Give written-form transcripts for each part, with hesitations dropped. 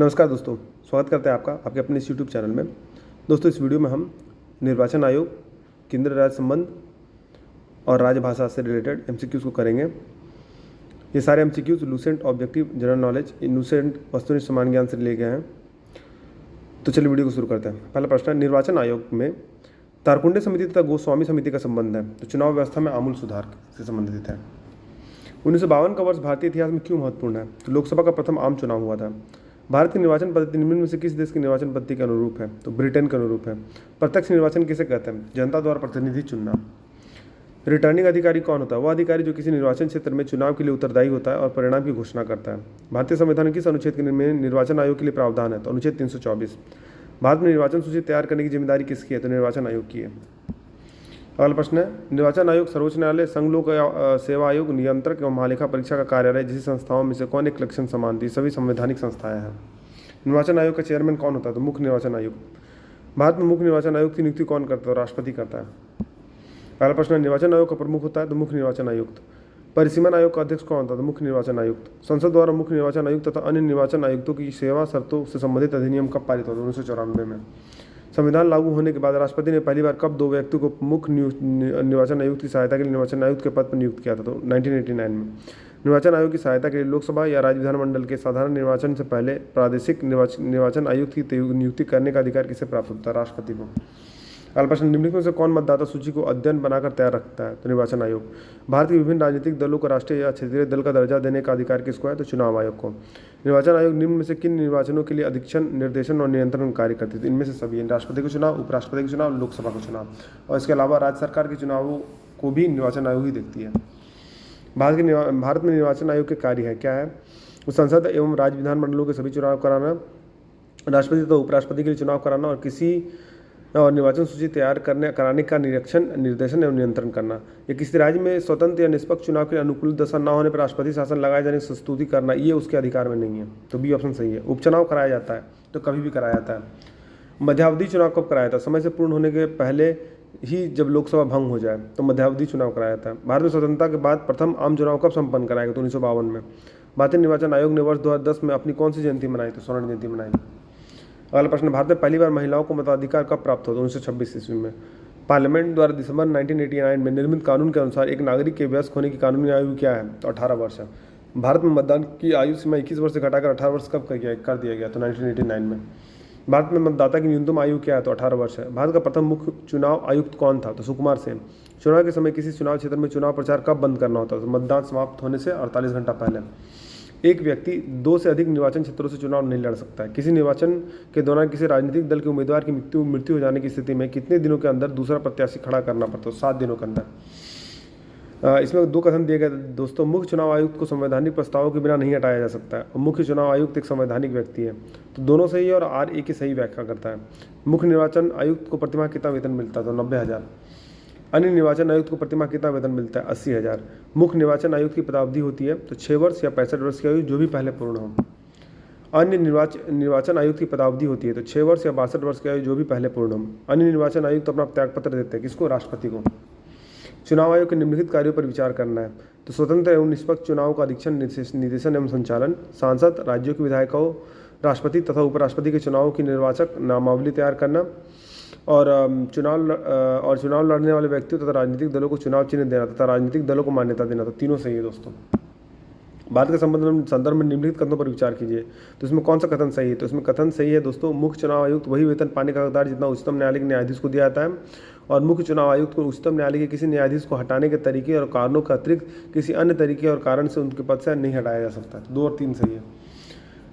नमस्कार दोस्तों, स्वागत करते हैं आपका आपके अपने इस यूट्यूब चैनल में। दोस्तों, इस वीडियो में हम निर्वाचन आयोग, केंद्र राज्य संबंध और राजभाषा से रिलेटेड एमसीक्यूज़ को करेंगे। ये सारे MCQs Lucent objective general knowledge इनूसेंट वस्तुनिष्ठ समान ज्ञान से लिए गए हैं। तो चलिए वीडियो को शुरू करते हैं। पहला प्रश्न है, निर्वाचन आयोग में तारकुंडे समिति तथा गोस्वामी समिति का संबंध है तो चुनाव व्यवस्था में आमूल सुधार से संबंधित है। 1952 का वर्ष भारतीय इतिहास में क्यों महत्वपूर्ण है? तो लोकसभा का प्रथम आम चुनाव हुआ था। भारत की निर्वाचन पद्धति निम्न में से किस देश की निर्वाचन पद्धति के अनुरूप है? तो ब्रिटेन के अनुरूप है। प्रत्यक्ष निर्वाचन किसे कहते हैं? जनता द्वारा प्रतिनिधि चुनना। रिटर्निंग अधिकारी कौन होता है? वह अधिकारी जो किसी निर्वाचन क्षेत्र में चुनाव के लिए उत्तरदायी होता है और परिणाम की घोषणा करता है। भारतीय संविधान किस अनुच्छेद में निर्वाचन आयोग के लिए प्रावधान है? तो अनुच्छेद 324। भारत में निर्वाचन सूची तैयार करने की जिम्मेदारी किसकी है? तो निर्वाचन आयोग की है। अगला प्रश्न है, निर्वाचन आयोग सर्वोच्च न्यायालय, संघ लोक सेवा आयोग, नियंत्रक एवं महालेखा परीक्षा का कार्यालय जैसी संस्थाओं में से कौन एक लक्षण समान थी? सभी संवैधानिक संस्थाएं हैं। निर्वाचन आयोग का चेयरमैन कौन होता है? तो मुख्य निर्वाचन आयुक्त। भारत में मुख्य निर्वाचन आयुक्त की नियुक्ति कौन करता है? राष्ट्रपति करता है। अगला प्रश्न है, निर्वाचन आयोग का प्रमुख होता है तो मुख्य निर्वाचन आयुक्त। परिसीमन आयोग का अध्यक्ष कौन होता है? तो मुख्य निर्वाचन आयुक्त। संसद द्वारा मुख्य निर्वाचन आयुक्त तथा अन्य निर्वाचन आयुक्तों की सेवा शर्तों से संबंधित अधिनियम कब पारित हुआ? 1994 में। संविधान लागू होने के बाद राष्ट्रपति ने पहली बार कब दो व्यक्तियों को मुख्य निर्वाचन आयुक्त की सहायता के लिए निर्वाचन आयुक्त के पद पर नियुक्त किया था? तो 1989 में। निर्वाचन आयोग की सहायता के लिए लोकसभा या राज्य विधानमंडल के साधारण निर्वाचन से पहले प्रादेशिक निर्वाचन आयुक्त की नियुक्ति करने का अधिकार किसे प्राप्त होता है? राष्ट्रपति को। अगला प्रश्न, निम्नलिखित में से कौन मतदाता सूची को अध्ययन बनाकर तैयार रखता है? तो निर्वाचन आयोग। भारत के विभिन्न राजनीतिक दलों को राष्ट्रीय या क्षेत्रीय दल का दर्जा देने का अधिकार किसको है? तो चुनाव आयोग को। निर्वाचन आयोग निम्न में से किन निर्वाचनों के लिए अधीक्षण, निर्देशन और नियंत्रण कार्य करती थी? इनमें से सभी, राष्ट्रपति का चुनाव, उपराष्ट्रपति का चुनाव, लोकसभा का चुनाव और इसके अलावा राज्य सरकार के चुनावों को भी निर्वाचन आयोग ही देखती है। भारत में निर्वाचन आयोग के कार्य है क्या है? संसद एवं राज्य विधानमंडलों के सभी चुनाव कराना, राष्ट्रपति तथा उपराष्ट्रपति के लिए चुनाव कराना और निर्वाचन सूची तैयार कराने का निरीक्षण, निर्देशन एवं नियंत्रण करना। या किसी राज्य में स्वतंत्र या निष्पक्ष चुनाव के अनुकूल दशा न होने पर राष्ट्रपति शासन लगाए जाने की स्तुति करना, ये उसके अधिकार में नहीं है। तो बी ऑप्शन सही है। उपचुनाव कराया जाता है तो कभी भी कराया जाता है। मध्यावधि चुनाव कब कराया था? समय से पूर्ण होने के पहले ही, जब लोकसभा भंग हो जाए तो मध्यावधि चुनाव कराया जाता है। भारत में स्वतंत्रता के बाद प्रथम आम चुनाव कब संपन्न कराया गया? तो 1952 में। भारतीय निर्वाचन आयोग ने वर्ष 2010 में अपनी कौन सी जयंती मनाई? तो स्वर्ण जयंती मनाई। अगला प्रश्न, भारत में पहली बार महिलाओं को मताधिकार कब प्राप्त हुआ? 1926 ईस्वी में। पार्लियामेंट द्वारा दिसंबर 1989 में निर्मित कानून के अनुसार एक नागरिक के वयस्क होने की कानूनी आयु क्या है? तो 18 वर्ष है। भारत में मतदान की आयु सीमा 21 वर्ष से घटाकर 18 वर्ष कब कर दिया गया? तो 1989 में। भारत में मतदाता की न्यूनतम आयु क्या है? तो 18 वर्ष है। भारत का प्रथम मुख्य चुनाव आयुक्त कौन था? तो सुकुमार सेन। चुनाव के समय किसी चुनाव क्षेत्र में चुनाव प्रचार कब बंद करना होता है? तो मतदान समाप्त होने से 48 घंटा पहले। एक व्यक्ति 2 से अधिक निर्वाचन क्षेत्रों से चुनाव नहीं लड़ सकता है। किसी निर्वाचन के दौरान किसी राजनीतिक दल के उम्मीदवार की मृत्यु हो जाने की स्थिति में कितने दिनों के अंदर दूसरा प्रत्याशी खड़ा करना पड़ता है? 7 दिनों के अंदर। इसमें 2 कथन दिए गए दोस्तों। मुख्य चुनाव आयुक्त को संवैधानिक प्रस्तावों के बिना नहीं हटाया जा सकता है और मुख्य चुनाव आयुक्त एक संवैधानिक व्यक्ति है। तो दोनों सही है और आर ए की सही व्याख्या करता है। मुख्य निर्वाचन आयुक्त को प्रतिमाह कितना वेतन मिलता है? तो 90,000। अन्य निर्वाचन आयुक्त को प्रतिमाह कितना वेतन मिलता है? 80,000। मुख्य निर्वाचन आयुक्त की पदावधि होती है तो 6 वर्ष या 65 वर्ष की आयु, जो भी पहले पूर्ण हो। अन्य निर्वाचन आयुक्त की पदावधि होती है तो 6 वर्ष या 62 वर्ष की आयु, जो भी पहले पूर्ण हो। अन्य निर्वाचन आयुक्त अपना त्यागपत्र देते हैं किसको? राष्ट्रपति को। चुनाव आयोग के निम्नलिखित कार्यों पर विचार करना है तो स्वतंत्र एवं निष्पक्ष चुनाव का अधीक्षण, निर्देशन एवं संचालन, सांसद, राज्यों के विधायकों, राष्ट्रपति तथा उपराष्ट्रपति के चुनावों की निर्वाचक नामावली तैयार करना और चुनाव लड़ने वाले व्यक्तियों तथा राजनीतिक दलों को चुनाव चिन्ह देना तथा राजनीतिक दलों को मान्यता देना। तो तीनों सही है दोस्तों। भारत के संदर्भ में निम्नलिखित कथनों पर विचार कीजिए तो इसमें कौन सा कथन सही है? तो इसमें कथन सही है दोस्तों, मुख्य चुनाव आयुक्त वही वेतन पाने का हकदार जितना उच्चतम न्यायालय के न्यायाधीश को दिया जाता है और मुख्य चुनाव आयुक्त को उच्चतम न्यायालय के किसी न्यायाधीश को हटाने के तरीके और कारणों के अतिरिक्त किसी अन्य तरीके और कारण से उनके पद से नहीं हटाया जा सकता। 2 और 3 सही है।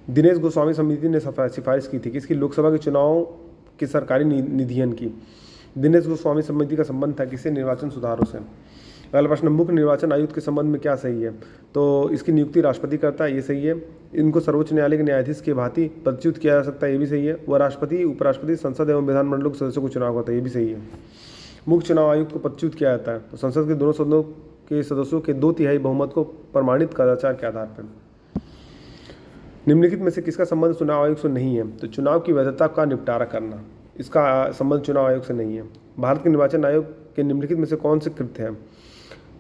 दिनेश गोस्वामी समिति ने सिफारिश की थी किसकी? लोकसभा के चुनाव की सरकारी निधियन की। दिनेश गोस्वामी समिति का संबंध था किससे? निर्वाचन सुधारों से। अगला प्रश्न, मुख्य निर्वाचन आयुक्त के संबंध में क्या सही है? तो इसकी नियुक्ति राष्ट्रपति करता है, ये सही है। इनको सर्वोच्च न्यायालय के न्यायाधीश के भांति पदच्युत किया जा सकता है, ये भी सही है। वह राष्ट्रपति, उपराष्ट्रपति, संसद एवं विधानमंडलों के सदस्यों को चुनाव करता है, ये भी सही है। मुख्य चुनाव आयुक्त को पदच्युत किया जाता है तो संसद के दोनों सदनों के सदस्यों के 2/3 बहुमत को प्रमाणित कदाचार के आधार पर। निम्नलिखित में से किसका संबंध चुनाव आयोग से नहीं है? तो चुनाव की वैधता का निपटारा करना, इसका संबंध चुनाव आयोग से नहीं है। भारत के निर्वाचन आयोग के निम्नलिखित में से कौन से कृत्य हैं?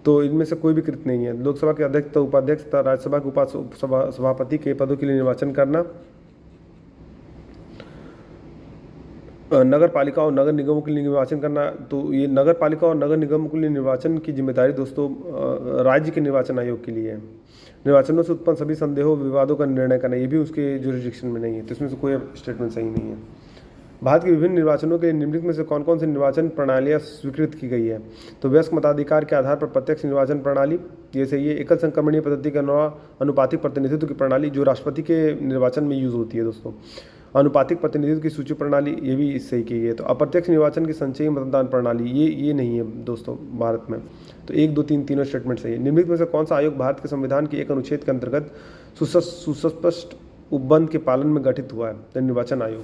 तो इनमें से कोई भी कृत्य नहीं है। लोकसभा के अध्यक्ष तथा उपाध्यक्ष तथा राज्यसभा के सभापति के पदों के लिए निर्वाचन करना, नगर पालिका और नगर निगमों के लिए निर्वाचन करना, तो ये नगर पालिका और नगर निगमों के लिए निर्वाचन की जिम्मेदारी दोस्तों राज्य के निर्वाचन आयोग के लिए है। निर्वाचनों से उत्पन्न सभी संदेहों विवादों का निर्णय करना, ये भी उसके जुरिडिक्शन में नहीं है, तो इसमें से कोई स्टेटमेंट सही नहीं है। भारत के विभिन्न निर्वाचनों के लिए निम्नलिखित में से कौन कौन सी निर्वाचन प्रणालियाँ स्वीकृत की गई है? तो वयस्क मताधिकार के आधार पर प्रत्यक्ष निर्वाचन प्रणाली, ये सही है। एकल संक्रमणीय पद्धति के अनुपातिक प्रतिनिधित्व की प्रणाली, जो राष्ट्रपति के निर्वाचन में यूज होती है दोस्तों। अनुपातिक प्रतिनिधित्व की सूची प्रणाली, ये भी सही की है। तो अप्रत्यक्ष निर्वाचन की संचयी मतदान प्रणाली, ये नहीं है दोस्तों भारत में। तो 1, 2, 3 तीनों स्टेटमेंट सही है। निम्नलिखित में से कौन सा आयोग भारत के संविधान के एक अनुच्छेद के अंतर्गत सुस्पष्ट उपबंध के पालन में गठित हुआ है? तो निर्वाचन आयोग।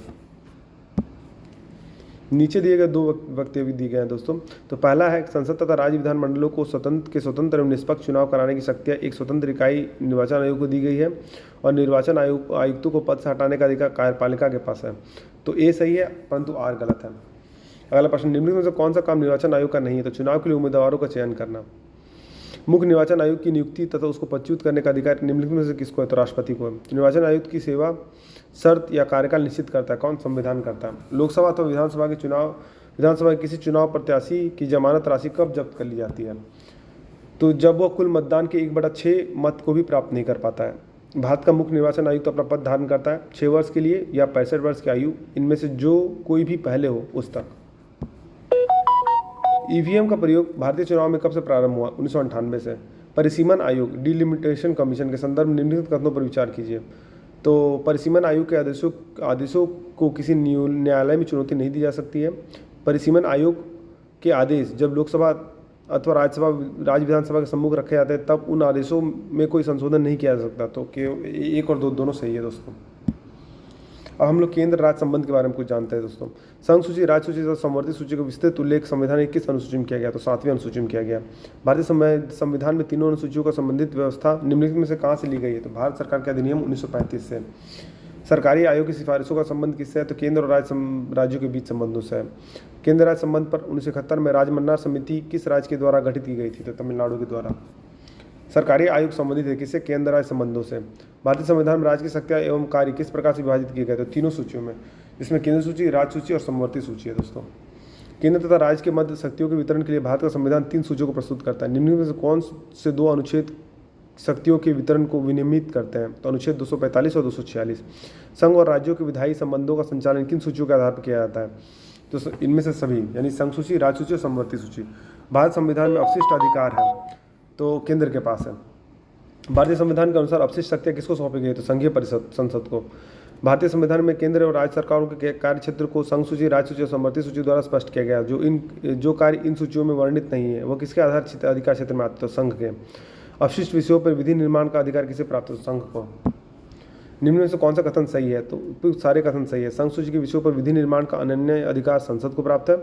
नीचे दिए गए 2 वक्तव्य दिए गए हैं दोस्तों। तो पहला है, संसद तथा राज्य विधानमंडलों को स्वतंत्र एवं निष्पक्ष चुनाव कराने की शक्तियाँ एक स्वतंत्र इकाई निर्वाचन आयोग को दी गई है और निर्वाचन आयुक्तों को पद से हटाने का अधिकार कार्यपालिका के पास है। तो ए सही है, परंतु आर गलत है। अगला प्रश्न, निम्नलिखित में से कौन सा काम निर्वाचन आयोग का नहीं है? तो चुनाव के लिए उम्मीदवारों का चयन करना। मुख्य निर्वाचन आयोग की नियुक्ति तथा उसको पदच्युत करने का अधिकार निम्नलिखित में से किसको है? तो राष्ट्रपति को है। निर्वाचन आयुक्त की सेवा शर्त या कार्यकाल निश्चित करता है कौन? संविधान करता है। लोकसभा अथवा विधानसभा के किसी चुनाव प्रत्याशी की जमानत राशि कब जब्त कर ली जाती है? तो जब वह कुल मतदान के 1/6 मत को भी प्राप्त नहीं कर पाता है। भारत का मुख्य निर्वाचन आयुक्त अपना पद धारण करता है 6 वर्ष के लिए या 65 वर्ष की आयु, इनमें से जो कोई भी पहले हो उस तक। ईवीएम का प्रयोग भारतीय चुनाव में कब से प्रारंभ हुआ? 1998 से। परिसीमन आयोग डिलिमिटेशन कमीशन के संदर्भ में निम्नलिखित कथनों पर विचार कीजिए। तो परिसीमन आयोग के आदेशों को किसी न्यायालय में चुनौती नहीं दी जा सकती है। परिसीमन आयोग के आदेश जब लोकसभा अथवा राज्य विधानसभा के सम्मुख रखे जाते हैं तब उन आदेशों में कोई संशोधन नहीं किया जा सकता। तो 1 और 2 दोनों सही है दोस्तों। अब हम लोग केंद्र राज्य संबंध के बारे में कुछ जानते हैं दोस्तों। संघ सूची, राज्य सूची तथा समवर्ती सूची का विस्तृत उल्लेख संविधान की किस अनुसूची में किया गया? तो 7वीं अनुसूची में किया गया। भारतीय संविधान में तीनों अनुसूचियों का संबंधित व्यवस्था निम्नलिखित में से कहाँ से ली गई है? तो भारत सरकार के अधिनियम 1935 से। सरकारी आयोग की सिफारिशों का संबंध किससे है? तो केंद्र और राज्यों के बीच संबंधों से है। केंद्र राज्य संबंध पर 1971 में राजमन्नार समिति किस राज्य के द्वारा गठित की गई थी? तो तमिलनाडु के द्वारा। सरकारी आयोग संबंधित है किससे? केंद्र राज्य संबंधों से। भारतीय संविधान में राज्य की शक्तियाँ एवं कार्य किस प्रकार से विभाजित किए गए? तो तीनों सूचियों में, जिसमें केंद्र सूची, राज्य सूची और समवर्ती सूची है दोस्तों। केंद्र तथा राज्य के मध्य शक्तियों के वितरण के लिए भारत का संविधान 3 सूचियों को प्रस्तुत करता है। निम्नलिखित में से कौन से 2 अनुच्छेद शक्तियों के वितरण को विनियमित करते हैं? तो अनुच्छेद 245 और 246। संघ और राज्यों के विधायी संबंधों का संचालन किन सूचियों के आधार पर किया जाता है? तो इनमें से सभी, यानी संघ सूची, राज्य सूची और समवर्ती सूची। भारत संविधान में अपशिष्ट अधिकार है तो केंद्र के पास है। भारतीय संविधान के अनुसार अपशिष्ट शक्तियाँ किसको सौंपी गई? तो संघीय परिषद, संसद को। भारतीय संविधान में केंद्र और राज्य सरकारों के कार्य क्षेत्र को संघ सूची, राज्य सूची और समवर्ती सूची द्वारा स्पष्ट किया गया। जो कार्य इन सूचियों में वर्णित नहीं है वह किसके आधार अधिकार क्षेत्र में आते? तो संघ के। अपशिष्ट विषयों पर विधि निर्माण का अधिकार किसे प्राप्त है? तो संघ को। निम्न में से कौन सा कथन सही है? तो सारे कथन सही है। संघ सूची के विषयों पर विधि निर्माण का अनन्य अधिकार संसद को प्राप्त है।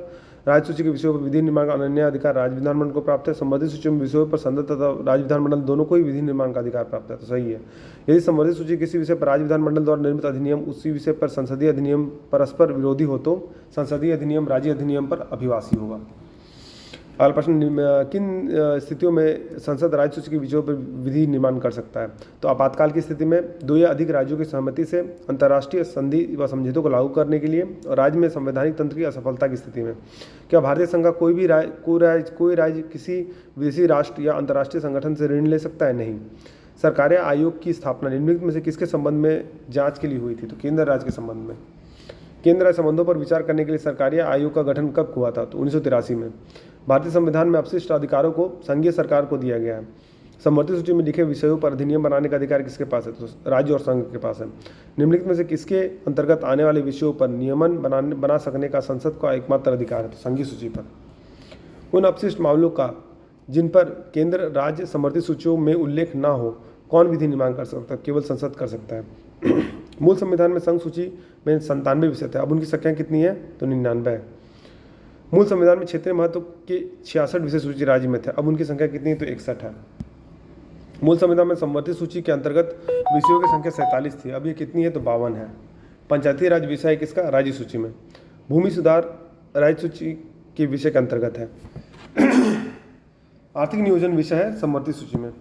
राज्य सूची के विषयों पर विधि निर्माण का अनन्य अधिकार राज्य विधानमंडल को प्राप्त है। संबंधित सूची में विषयों पर संसद तथा राज्य विधानमंडल दोनों को ही विधि निर्माण का अधिकार प्राप्त है। तो सही है। यदि संबंधित सूची किसी विषय पर राज्य विधानमंडल द्वारा निर्मित अधिनियम उसी विषय पर संसदीय अधिनियम परस्पर विरोधी हो तो संसदीय अधिनियम राज्य अधिनियम पर अभिवासी होगा। अगला प्रश्न, किन स्थितियों में संसद राज्य सूची के विषयों पर विधि निर्माण कर सकता है? तो आपातकाल की स्थिति में 2 या अधिक राज्यों की सहमति से अंतर्राष्ट्रीय संधि व समझौतों को लागू करने के लिए और राज्य में संवैधानिक तंत्र की असफलता की स्थिति में। क्या भारतीय संघ का कोई राज्य किसी विदेशी राष्ट्र या अंतर्राष्ट्रीय संगठन से ऋण ले सकता है? नहीं। सरकारी आयोग की स्थापना निम्नलिखित में से किसके संबंध में जाँच के लिए हुई थी? तो केंद्र राज्य के संबंध में। केंद्र राज्य संबंधों पर विचार करने के लिए सरकारी आयोग का गठन कब हुआ था? तो 1983 में। भारतीय संविधान में अपशिष्ट अधिकारों को संघीय सरकार को दिया गया है। समवर्ती सूची में लिखे विषयों पर अधिनियम बनाने का अधिकार किसके पास है? तो राज्य और संघ के पास है। निम्नलिखित में से किसके अंतर्गत आने वाले विषयों पर नियमन बना सकने का संसद का एकमात्र अधिकार है? तो संघीय सूची पर। उन अपशिष्ट मामलों का जिन पर केंद्र राज्य समवर्ती सूचियों में उल्लेख न हो कौन विधि निर्माण कर सकता है? केवल संसद कर सकता है। मूल संविधान में संघ सूची में 97 विषय थे, अब उनकी संख्या कितनी है? तो 99 है। मूल संविधान में क्षेत्रीय महत्व के 66 विषय सूची राज्य में थे, अब उनकी संख्या कितनी है? तो 61 है। मूल संविधान में समवर्ती सूची के अंतर्गत विषयों की संख्या 47 थी, अब ये कितनी है? तो 52 है। पंचायती राज विषय किसका? राज्य सूची में। भूमि सुधार राज्य सूची के विषय के अंतर्गत है। आर्थिक नियोजन विषय है समवर्ती सूची में।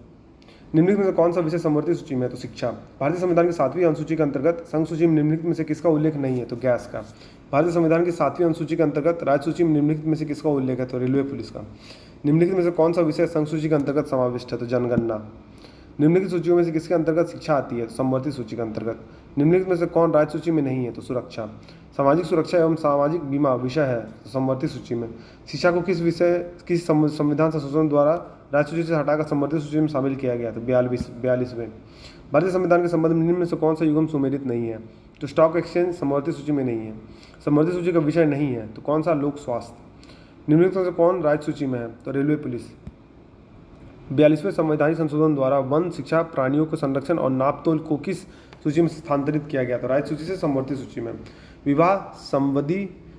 निम्नलिखित में से कौन सा विषय समवर्ती सूची में है? तो शिक्षा। भारतीय संविधान की 7वीं अनुसूची के अंतर्गत संघ सूची में निम्नलिखित में से किसका उल्लेख नहीं है? तो गैस का। भारतीय संविधान की 7वीं अनुसूची के अंतर्गत राज्य सूची में निम्नलिखित में से किसका उल्लेख है? तो रेलवे पुलिस का। निम्नलिखित में से कौन सा विषय संघ सूची के अंतर्गत समाविष्ट है? तो जनगणना। निम्नलिखित सूचियों में से किसके अंतर्गत शिक्षा आती है? तो समवर्ती सूची के अंतर्गत। निम्नलिखित में से कौन राज्य सूची में नहीं है? तो सुरक्षा। सामाजिक सुरक्षा एवं सामाजिक बीमा विषय है तो समवर्ती सूची में। शिक्षा को किस संविधान संशोधन द्वारा राज्य सूची से हटाकर समवर्ती सूची में शामिल किया गया? तो 42वें। भारतीय संविधान के संबंध में निम्न में से कौन सा युग्म सुमेलित नहीं है? तो स्टॉक एक्सचेंज समवर्ती सूची में नहीं है। समवर्ती सूची का विषय नहीं है तो कौन सा? लोक स्वास्थ्य। निम्नलिखित में से कौन राज्य सूची में है? तो रेलवे पुलिस। 42वें संवैधानिक संशोधन द्वारा वन, शिक्षा, प्राणियों के संरक्षण और नापतोल को किस सूची में स्थानांतरित किया गया? तो राज्य सूची से समवर्ती सूची में। विवाह,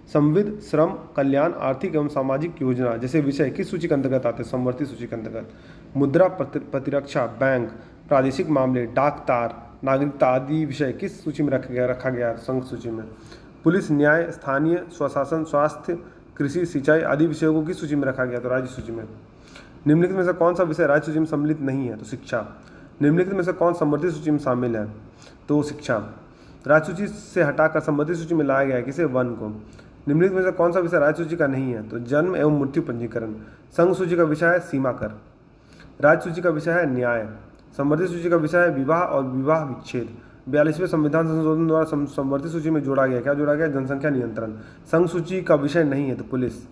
संविध, श्रम, कल्याण, आर्थिक एवं सामाजिक योजना जैसे विषय किस सूची के अंतर्गत आते हैं? समवर्ती सूची के अंतर्गत। मुद्रा, प्रतिरक्षा, बैंक, प्रादेशिक मामले, डाक तार, नागरिकता आदि विषय किस सूची में रखा गया? संघ सूची में। पुलिस, न्याय, स्थानीय स्वशासन, स्वास्थ्य, कृषि, सिंचाई आदि विषयों को किस सूची में रखा गया? तो राज्य सूची में। निम्नलिखित में से कौन सा विषय राज्य सूची में सम्मिलित नहीं है? तो शिक्षा। निम्नलिखित में से कौन समवर्ती सूची में शामिल है? तो शिक्षा। राज्य सूची से हटाकर समवर्ती सूची में लाया गया है किसे? वन को। निम्नलिखित में से कौन सा विषय राज्य सूची का नहीं है? तो जन्म एवं मृत्यु पंजीकरण। संघ सूची का विषय है सीमा कर। राज्य सूची का विषय है न्याय। समवर्ती सूची का विषय है विवाह और विवाह विच्छेद। 42वें संविधान संशोधन द्वारा समवर्ती सूची में जोड़ा गया। क्या जोड़ा गया? जनसंख्या नियंत्रण। संघ सूची का विषय नहीं है तो पुलिस।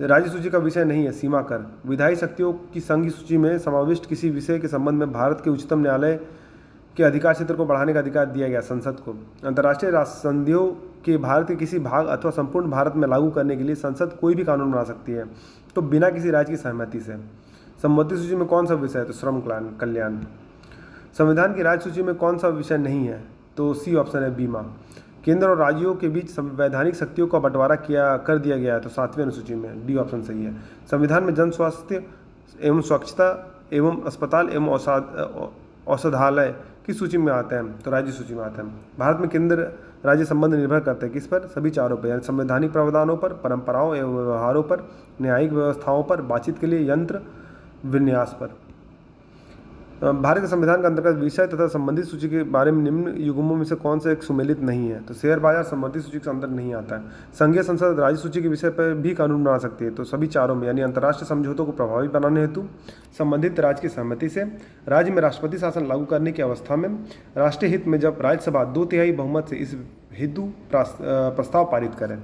राज्य सूची का विषय नहीं है सीमा कर। विधायी शक्तियों की संघ सूची में समाविष्ट किसी विषय के संबंध में भारत के उच्चतम न्यायालय के अधिकार क्षेत्र को बढ़ाने का अधिकार दिया गया संसद को। अंतर्राष्ट्रीय संधियों के भारत के किसी भाग अथवा संपूर्ण भारत में लागू करने के लिए संसद कोई भी कानून बना सकती है तो बिना किसी राज्य की सहमति से। समवर्ती सूची में कौन सा विषय है? तो श्रम कल्याण। संविधान की राज्य सूची में कौन सा विषय नहीं है? तो सी ऑप्शन है बीमा। केंद्र और राज्यों के बीच संवैधानिक शक्तियों का बंटवारा कर दिया गया है तो 7वीं अनुसूची में। डी ऑप्शन सही है। संविधान में जन स्वास्थ्य एवं स्वच्छता एवं अस्पताल एवं औषधालय किस सूची में आते हैं? तो राज्य सूची में आते हैं। भारत में केंद्र राज्य संबंध निर्भर करते हैं किस पर? सभी चारों पर, यानी संवैधानिक प्रावधानों पर, परंपराओं एवं व्यवहारों पर, न्यायिक व्यवस्थाओं पर, बातचीत के लिए यंत्र विन्यास पर। भारत के संविधान के अंतर्गत विषय तथा संबंधित सूची के बारे में निम्न युग्मों में से कौन सा एक सुमेलित नहीं है? तो शेयर बाजार समवर्ती सूची के अंदर नहीं आता है। संघीय संसद राज्य सूची के विषय पर भी कानून बना सकती है तो सभी चारों में, यानी अंतर्राष्ट्रीय समझौतों को प्रभावी बनाने हेतु, संबंधित राज्य की सहमति से, राज्य में राष्ट्रपति शासन लागू करने की अवस्था में, राष्ट्रीय हित में जब राज्यसभा 2/3 बहुमत से इस हेतु प्रस्ताव पारित करे।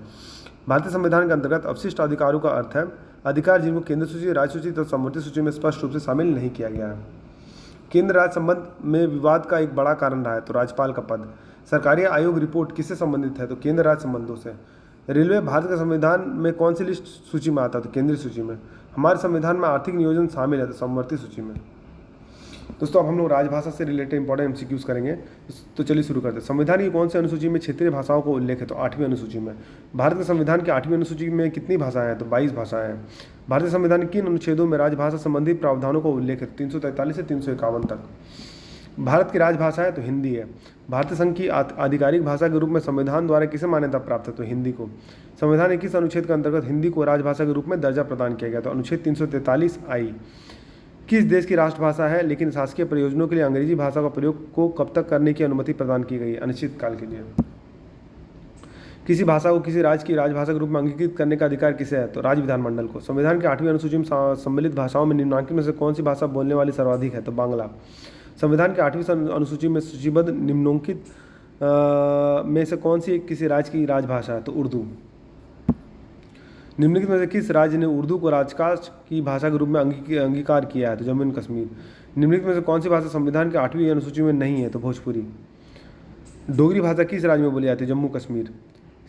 भारतीय संविधान के अंतर्गत अवशिष्ट अधिकारों का अर्थ है अधिकार जिनको केंद्र सूची, राज्य सूची तथा समवर्ती सूची में स्पष्ट रूप से शामिल नहीं किया गया है। केंद्र राज्य संबंध में विवाद का एक बड़ा कारण रहा है तो राज्यपाल का पद। सरकारी आयोग रिपोर्ट किससे संबंधित है? तो केंद्र राज्य संबंधों से। रेलवे भारत के संविधान में कौन सी लिस्ट सूची में आता है? तो केंद्रीय सूची में। हमारे संविधान में आर्थिक नियोजन शामिल है तो समवर्ती सूची में। दोस्तों अब हम लोग राजभाषा से रिलेटेड इंपॉर्टेंट एमसीक्यूज करेंगे तो चलिए शुरू करते हैं। संविधान की कौन सी अनुसूची में क्षेत्रीय भाषाओं को उल्लेख है? तो 8वीं अनुसूची में। भारत के संविधान की 8वीं अनुसूची में कितनी भाषाएं हैं? तो 22 भाषाएं हैं। भारतीय संविधान के किन अनुच्छेदों में राजभाषा संबंधी प्रावधानों को उल्लेख है? 343 से 351 तक। भारत की राजभाषा है तो हिंदी है। भारतीय संघ की आधिकारिक भाषा के रूप में संविधान द्वारा किसे मान्यता प्राप्त है? तो हिंदी को। संविधान के किस अनुच्छेद के अंतर्गत हिंदी को राजभाषा के रूप में दर्जा प्रदान किया गया? तो अनुच्छेद 343 आई। किस देश की राष्ट्रभाषा है लेकिन शासकीय प्रयोजनों के लिए अंग्रेजी भाषा का प्रयोग को कब तक करने की अनुमति प्रदान की गई? अनिश्चित काल के लिए। किसी भाषा को किसी राज्य की राजभाषा के रूप में अंगीकृत करने का अधिकार किसे है? तो राज्य विधानमंडल को। संविधान की 8वीं अनुसूची में सम्मिलित भाषाओं में निम्नलिखित में से कौन सी भाषा बोलने वाली सर्वाधिक है? तो बांग्ला। संविधान की 8वीं अनुसूची में सूचीबद्ध निम्नलिखित में से कौन सी किसी राज्य की राजभाषा है? तो उर्दू। निम्नलिखित में से किस राज्य ने उर्दू को राजकाज की भाषा के रूप में अंगीकार किया है? तो जम्मू एंड कश्मीर। निम्नलिखित में से कौन सी भाषा संविधान की 8वीं अनुसूची में नहीं है? तो भोजपुरी। डोगरी भाषा किस राज्य में बोली जाती है? जम्मू कश्मीर।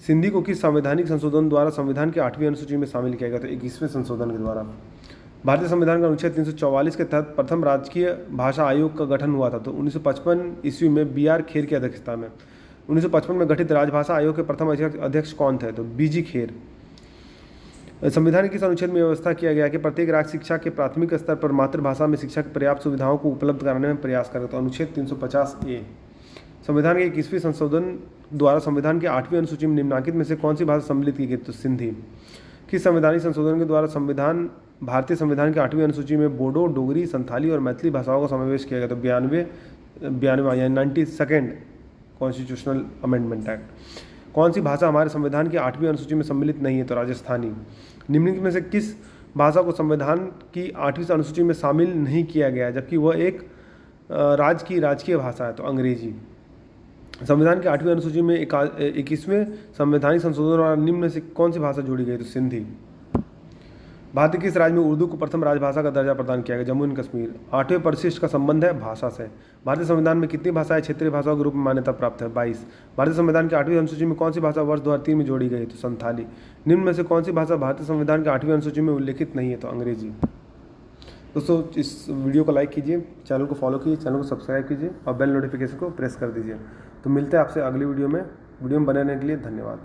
सिंधी को किस संवैधानिक संशोधन द्वारा संविधान की 8वीं अनुसूची में शामिल किया गया? तो 21वें संशोधन के द्वारा। भारतीय संविधान का अनुच्छेद 344 के तहत प्रथम राजकीय भाषा आयोग का गठन हुआ था तो 1955 ईस्वी में BR खेर की अध्यक्षता में। 1955 में गठित राजभाषा आयोग के प्रथम अध्यक्ष कौन थे? तो BG खेर। संविधान के किस अनुच्छेद में व्यवस्था किया गया कि प्रत्येक राज्य शिक्षा के प्राथमिक स्तर पर मातृभाषा में शिक्षा की पर्याप्त सुविधाओं को उपलब्ध कराने में प्रयास करे? तो अनुच्छेद 350A। संविधान के 21वें संशोधन द्वारा संविधान की 8वीं अनुसूची में निम्नलिखित में से कौन सी भाषा सम्मिलित की गई? तो सिंधी। किस संवैधानिक संशोधन के द्वारा संविधान भारतीय संविधान की 8वीं अनुसूची में बोडो, डोगरी, संथाली और मैथिली भाषाओं का समावेश किया गया? तो 92 यानी 92nd कॉन्स्टिट्यूशनल अमेंडमेंट एक्ट। कौन सी भाषा हमारे संविधान की 8वीं अनुसूची में सम्मिलित नहीं है? तो राजस्थानी। निम्नलिखित में से किस भाषा को संविधान की 8वीं अनुसूची में शामिल नहीं किया गया जबकि वह एक राज्य की राजकीय भाषा है? तो अंग्रेजी। संविधान की 8वीं अनुसूची में 21वें संवैधानिक संशोधन और निम्न में से कौन सी भाषा जोड़ी गई? तो सिंधी। भारत के किस राज्य में उर्दू को प्रथम राजभाषा का दर्जा प्रदान किया गया? जम्मू एंड कश्मीर। 8वें परिशिष्ट का संबंध है भाषा से। भारतीय संविधान में कितनी भाषाएं क्षेत्रीय भाषाओं के रूप में मान्यता प्राप्त है? 22। भारतीय संविधान की 8वीं अनुसूची में कौन सी भाषा वर्ष 2003 में जोड़ी गई? तो संथाली। निम्न में से कौन सी भाषा भारतीय संविधान की 8वीं अनुसूची में उल्लेखित नहीं है? तो अंग्रेजी। दोस्तों इस वीडियो को लाइक कीजिए, चैनल को फॉलो कीजिए, चैनल को सब्सक्राइब कीजिए और बेल नोटिफिकेशन को प्रेस कर दीजिए। तो मिलते हैं आपसे अगली वीडियो में बने रहने के लिए धन्यवाद।